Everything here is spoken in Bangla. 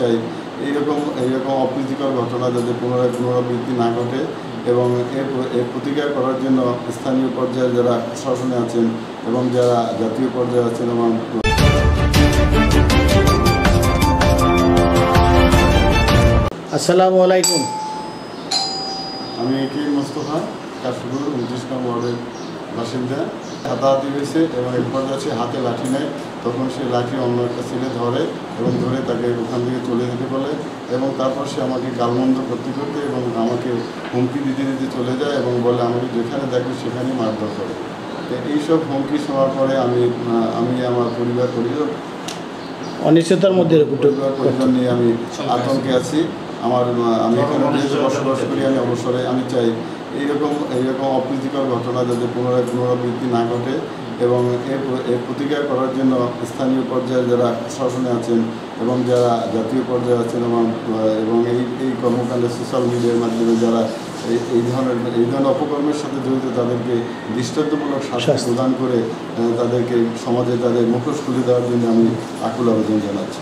চাই এইরকম অপ্রীতিকর ঘটনা যাতে পুনরাবৃত্তি না ঘটে এবং এর প্রতিকার করার জন্য স্থানীয় পর্যায়ে যারা শাসনে আছেন এবং যারা জাতীয় পর্যায়ে আছেন এবং আসসালামু আলাইকুম। আমি একে মোস্তফা কাশপুর 29 নম্বর ওয়ার্ডের বাসিন্দা। হাতাহাতি হয়েছে এবং এরপর যাচ্ছে হাতে লাঠি নেয়, তখন সে লাঠি অন্য একটা ছেলে ধরে এবং ধরে তাকে ওখান থেকে চলে যেতে বলে এবং তারপর সে আমাকে গালমন্দ করতে এবং আমাকে হুমকি দিতে চলে যায় এবং বলে আমাকে যেখানে দেখে সেখানেই মারধর করে। এইসব হুমকি শোনার পরে আমি আমার পরিবার অনিশ্চয়তার মধ্যে পরিবার নিয়ে আমি আতঙ্কে আছি। আমি এখানে যেহেতু বসবাস করি, আমি অবসরে আমি চাই এইরকম অপ্রীতিকর ঘটনা যাতে পুনরাবৃত্তি না ঘটে এবং এর প্রতিকার করার জন্য স্থানীয় পর্যায়ে যারা শাসনে আছেন এবং যারা জাতীয় পর্যায়ে আছেন এবং এই কর্মকাণ্ডে সোশ্যাল মিডিয়ার মাধ্যমে যারা এই ধরনের অপকর্মের সাথে জড়িত তাদেরকে দৃষ্টান্তমূলক শাস্তি প্রদান করে তাদেরকে সমাজে তাদের মুখোশ খুলে দেওয়ার জন্য আমি আকুল আবেদন জানাচ্ছি।